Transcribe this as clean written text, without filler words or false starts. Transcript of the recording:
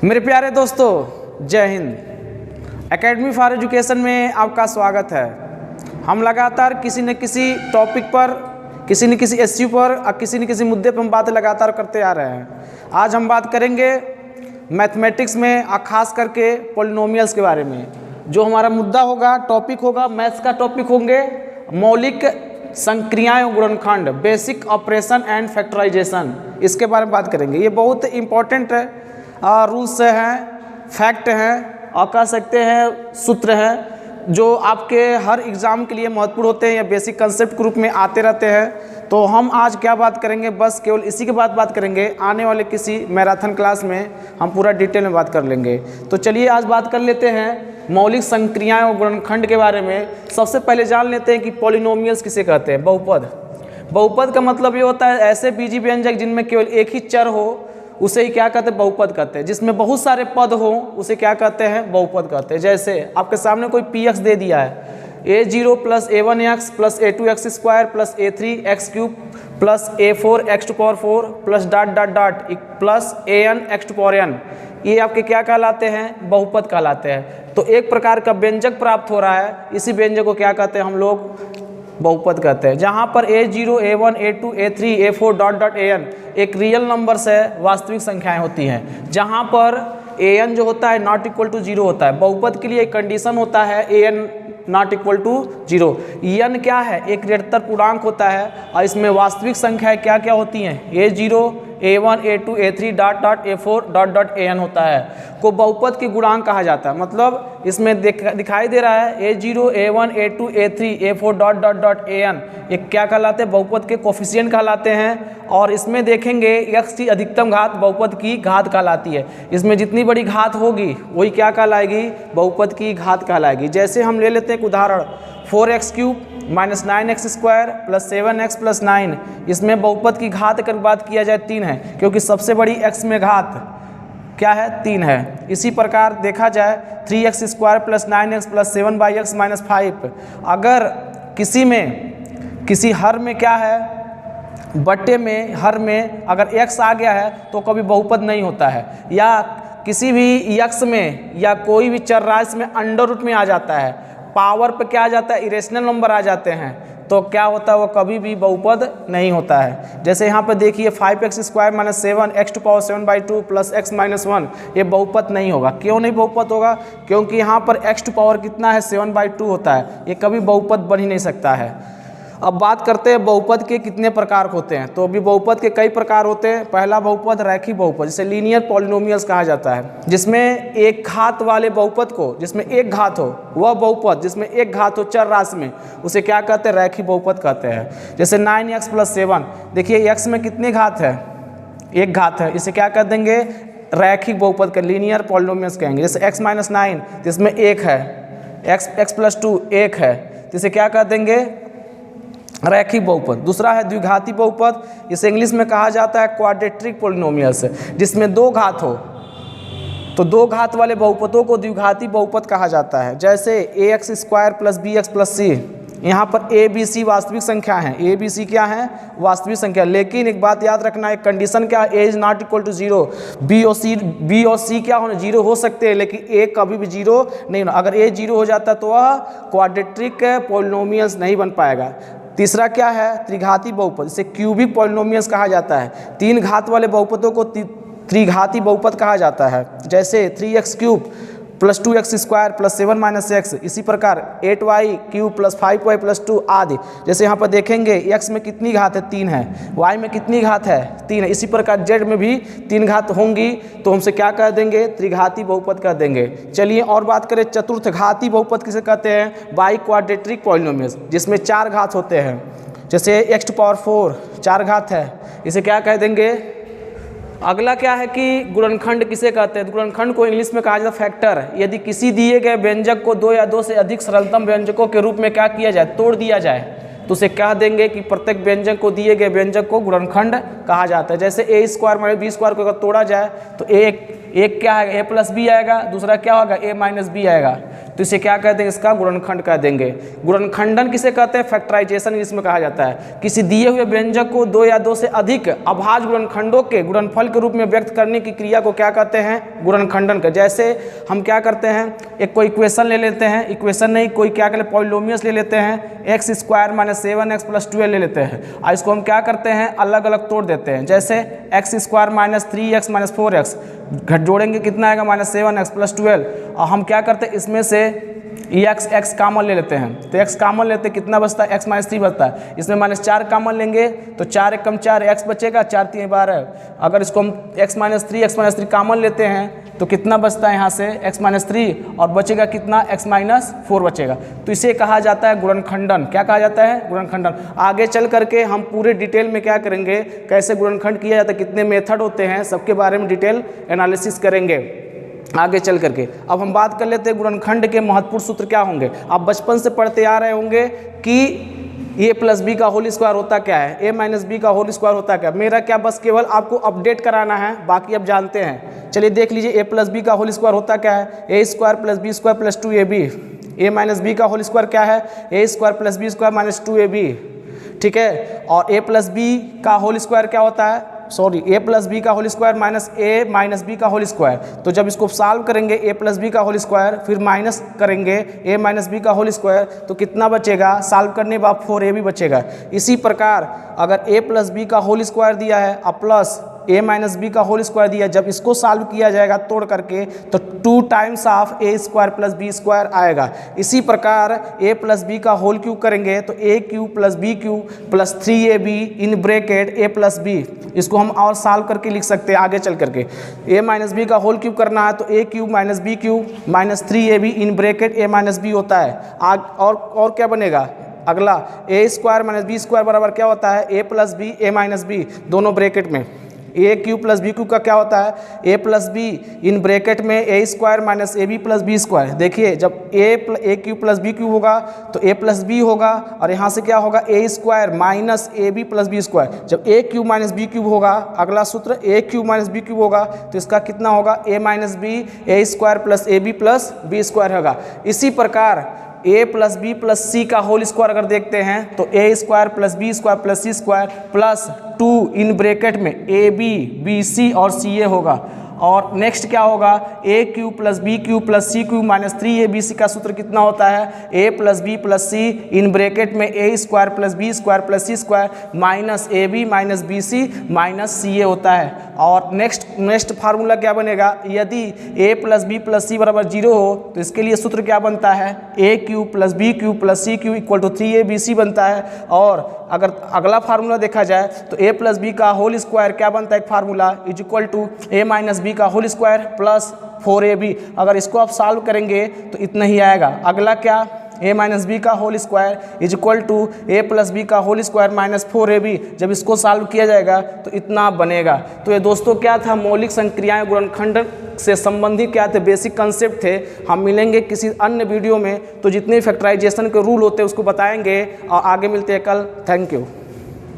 मेरे प्यारे दोस्तों, जय हिंद। एकेडमी फॉर एजुकेशन में आपका स्वागत है। हम लगातार किसी न किसी टॉपिक पर, किसी न किसी इश्यू पर और किसी न किसी मुद्दे पर हम बातें लगातार करते आ रहे हैं। आज हम बात करेंगे मैथमेटिक्स में और ख़ास करके पॉलिनोमियल्स के बारे में। जो हमारा मुद्दा होगा, टॉपिक होगा, मैथ्स का टॉपिक होंगे मौलिक संक्रियाएं और गुणनखंड, बेसिक ऑपरेशन एंड फैक्टराइजेशन। इसके बारे में बात करेंगे। ये बहुत इम्पोर्टेंट रूल्स हैं, फैक्ट हैं और कह सकते हैं सूत्र हैं जो आपके हर एग्ज़ाम के लिए महत्वपूर्ण होते हैं या बेसिक कंसेप्ट के रूप में आते रहते हैं। तो हम आज क्या बात करेंगे, बस केवल इसी के बाद बात करेंगे। आने वाले किसी मैराथन क्लास में हम पूरा डिटेल में बात कर लेंगे। तो चलिए आज बात कर लेते हैं मौलिक संक्रियाएं और गुणनखंड के बारे में। सबसे पहले जान लेते हैं कि पॉलिनोमियल्स किसे कहते हैं। बहुपद। बहुपद का मतलब ये होता है ऐसे बीजीय व्यंजक जिनमें केवल एक ही चर हो, उसे ही क्या कहते हैं, बहुपद कहते हैं। जिसमें बहुत सारे पद हो उसे क्या कहते हैं, बहुपद कहते हैं। जैसे आपके सामने कोई px दे दिया है, a0 plus a1x plus a2x square plus a3x cube plus a4x to power 4 plus dot dot dot plus an x to power n। ये आपके क्या कहलाते हैं, बहुपद कहलाते हैं। तो एक प्रकार का व्यंजक प्राप्त हो रहा है, इसी व्यंजक को क्या कहते हैं हम लोग, बहुपद कहते हैं। जहाँ पर a0, a1, a2, a3, a4 dot dot an एक रियल नंबर्स है, वास्तविक संख्याएं होती हैं। जहाँ पर an जो होता है नॉट इक्वल टू 0 होता है। बहुपद के लिए एक कंडीशन होता है an not equal to 0। n क्या है, एक ऋणात्मक पूर्णांक होता है और इसमें वास्तविक संख्याएं क्या क्या होती हैं, a0, a1, a2, a3 dot dot a4 dot dot an होता है, को बहुपद के गुणांक कहा जाता है। मतलब इसमें दिखाई दे रहा है a0, a1, a2, a3, a4 dot dot dot an, ये क्या कहलाते हैं, बहुपद के कोफिशिएंट कहलाते हैं। और इसमें देखेंगे x की अधिकतम घात बहुपद की घात कहलाती है। इसमें जितनी बड़ी घात होगी वही क्या कहलाएगी, बहुपद की घात कहलाएगी। जैसे हम ले लेते हैं एक उदाहरण, 4x cube minus 9x square plus 7x plus 9। इसमें बहुपद की घात अगर बात किया जाए 3 है, क्योंकि सबसे बड़ी x में घात क्या है, 3 है। इसी प्रकार देखा जाए 3x square plus 9x plus 7x minus 5। अगर किसी हर में क्या है, बट्टे में, हर में अगर x आ गया है तो कभी बहुपद नहीं होता है। या किसी भी x में या कोई भी चर राशि में अंडर रूट में आ जाता है, पावर पे क्या आ जाता है, इरेशनल नंबर आ जाते हैं, तो क्या होता है, वो कभी भी बहुपद नहीं होता है। जैसे यहाँ पे देखिए 5x square minus 7x to power 7/2 plus x minus 1, ये बहुपद नहीं होगा। क्यों नहीं बहुपद होगा, क्योंकि यहाँ पर x टू पावर कितना है, 7/2 होता है। ये कभी बहुपद बन ही नहीं सकता है। अब बात करते हैं बहुपद के कितने प्रकार होते हैं। तो अभी बहुपद के कई प्रकार होते हैं। पहला बहुपद रैखिक बहुपद, जिसे लीनियर पॉलिनोमियल्स कहा जाता है, जिसमें एक घात वाले बहुपद को, जिसमें एक घात हो, वह बहुपद जिसमें एक घात हो चर राशि में, उसे क्या कहते हैं, रैखिक बहुपद कहते हैं। जैसे 9x प्लस 7, देखिए x में कितनी घात है, एक घात है, इसे क्या कह देंगे, रैखिक बहुपद का लीनियर पॉलिनोमियल्स कहेंगे। जैसे x माइनस 9, जिसमें 1 है, x प्लस 2 1 है, तो इसे क्या कह देंगे, रैखिक बहुपद। दूसरा है द्विघाती बहुपद, इसे इंग्लिश में कहा जाता है क्वाड्रेटिक पॉलिनोमियल्स, जिसमें 2 घात हो। तो 2 घात वाले बहुपदों को द्विघाती बहुपद कहा जाता है। जैसे ax square plus bx plus c, यहाँ पर a b c वास्तविक संख्या है, a b c क्या है, वास्तविक संख्या। लेकिन एक बात याद रखना, एक कंडीशन क्या है, a is not equal to 0। b और c क्या होने, 0 हो सकते हैं, लेकिन a कभी भी 0 नहीं होना। अगर a 0 हो जाता तो वह क्वाड्रेटिक पॉलिनोमियल्स नहीं बन पाएगा। तीसरा क्या है, त्रिघाती बहुपद, इसे क्यूबिक पॉलिनोमियल्स कहा जाता है। 3 घात वाले बहुपदों को त्रिघाती बहुपद कहा जाता है। जैसे 3x cube plus 2x square plus 7 minus x, इसी प्रकार 8y cube plus 5y plus 2 आदि। जैसे यहाँ पर देखेंगे x में कितनी घात है, 3 है, y में कितनी घात है, 3 है। इसी प्रकार z में भी 3 घात होंगी, तो हमसे क्या कह देंगे, त्रिघाती बहुपद कह देंगे। चलिए और बात करें चतुर्थ घाती बहुपद किसे कहते हैं, बाई क्वाड्रेटिक पॉलिनोमियल्स, जिसमें 4 घात होते हैं। जैसे x टू पावर 4 4 घात है, इसे क्या कह देंगे। अगला क्या है कि गुणनखंड किसे कहते हैं। गुणनखंड को इंग्लिश में कहा जाता है फैक्टर। यदि किसी दिए गए व्यंजक को 2 या 2 से अधिक सरलतम व्यंजकों के रूप में क्या किया जाए, तोड़ दिया जाए, तो उसे कह देंगे कि प्रत्येक व्यंजक को, दिए गए व्यंजक को गुणनखंड कहा जाता है। जैसे a square minus b square को अगर तोड़ा जाए तो एक क्या है, a प्लस बी आएगा, दूसरा क्या होगा, a माइनस बी आएगा। तो इसे क्या कहते हैं, इसका गुणनखंड कह देंगे। गुणनखंडन किसे कहते हैं, फैक्टराइजेशन इसमें कहा जाता है। किसी दिए हुए व्यंजक को दो या दो से अधिक अभाज्य गुणनखंडों के गुणनफल के रूप में व्यक्त करने की क्रिया को क्या कहते हैं, गुणनखंडन का। जैसे हम क्या करते हैं, एक कोई इक्वेशन ले लेते हैं, इक्वेशन नहीं कोई क्या कहते हैं पॉलिनोमियस ले लेते हैं, x² - 7x + 12 ले लेते हैं और इसको हम क्या करते हैं, अलग अलग तोड़ देते हैं। जैसे x² - 3x - 4x घट जोड़ेंगे कितना आएगा, -7x + 12 और हम क्या करते हैं इसमें से x कॉमन ले लेते हैं। तो x कॉमन लेते हैं, कितना बचता है, x - 3 बचता है। इसमें -4 कॉमन लेंगे तो 4 × 4 x बचेगा, 4 × 3 = 12। अगर इसको हम x - 3 कॉमन लेते हैं तो कितना बचता है यहाँ से x - 3 और बचेगा कितना, x - 4 बचेगा। तो इसे कहा जाता है गुणनखंडन। क्या कहा जाता है, गुणनखंडन। आगे चल करके हम पूरे डिटेल में क्या करेंगे, कैसे गुणनखंड किया जाता है, कितने मेथड होते हैं, सबके बारे में डिटेल एनालिसिस करेंगे आगे चल करके। अब हम बात कर लेते हैं गुणनखंड के महत्वपूर्ण सूत्र क्या होंगे। आप बचपन से पढ़ते आ रहे होंगे कि a + b का होल स्क्वायर होता क्या है, a - b का होल स्क्वायर होता क्या। मेरा क्या बस केवल आपको अपडेट कराना है, बाकी आप जानते हैं। चलिए देख लीजिए, a + b का होल स्क्वायर होता क्या है, a² + b² + 2ab। a - b का होल स्क्वायर क्या है, a² + b² - 2ab। ठीक है, और a + b का होल स्क्वायर क्या होता है, सॉरी a + b का होल स्क्वायर -a - b का होल स्क्वायर। तो जब इसको सॉल्व करेंगे a + b का होल स्क्वायर, फिर माइनस करेंगे a - b का होल स्क्वायर, तो कितना बचेगा, सॉल्व करने के बाद 4ab बचेगा। इसी प्रकार अगर a + b का होल स्क्वायर दिया है और प्लस a - b का होल स्क्वायर दिया, जब इसको सॉल्व किया जाएगा तोड़ करके तो 2 टाइम्स ऑफ a² + b² आएगा। इसी प्रकार a + b का होल क्यूब करेंगे तो a³ + b³ + 3ab in bracket a + b। इसको हम और सॉल्व करके लिख सकते हैं आगे चल करके। a - b का होल क्यूब करना है तो a³ - b³ - 3ab in bracket a - b होता है। और क्या बनेगा, अगला a² - b² बराबर क्या होता है, a + b a - b दोनों ब्रैकेट में। a³ + b³ का क्या होता है, a + b इन ब्रैकेट में a² - ab + b²। देखिए जब a³ + b³ होगा तो a + b होगा और यहाँ से क्या होगा, a² - ab + b²। जब a³ - b³ होगा, अगला सूत्र a³ - b³ होगा तो इसका कितना होगा, a - b a² + ab + b² होगा। इसी प्रकार a + b + c का होल स्क्वायर अगर देखते हैं तो a² + b² + c² plus 2 in bracket में ab bc और ca होगा। और नेक्स्ट क्या होगा, a³ + b³ + c³ - 3abc का सूत्र कितना होता है, a + b + c in bracket में a² + b² + c² minus ab - bc - ca होता है। और नेक्स्ट फार्मूला क्या बनेगा, यदि a + b + c बराबर 0 हो तो इसके लिए सूत्र क्या बनता है, a³ + b³ + c³ = 3abc बनता है। और अगर अगला फार्मूला देखा जाए तो a + b का होल स्क्वायर क्या बनता है, एक फार्मूला = a - b का होल स्क्वायर प्लस 4ab। अगर इसको आप सॉल्व करेंगे तो इतना ही आएगा। अगला क्या, a - b का होल स्क्वायर = a + b का होल स्क्वायर - 4ab। जब इसको सॉल्व किया जाएगा तो इतना बनेगा। तो ये दोस्तों क्या था, मौलिक संक्रियाएं गुणनखंड से संबंधित क्या थे, बेसिक कंसेप्ट थे। हम मिलेंगे किसी अन्य वीडियो में तो जितने फैक्टराइजेशन के रूल होते हैं उसको बताएंगे और आगे मिलते हैं कल। Thank you.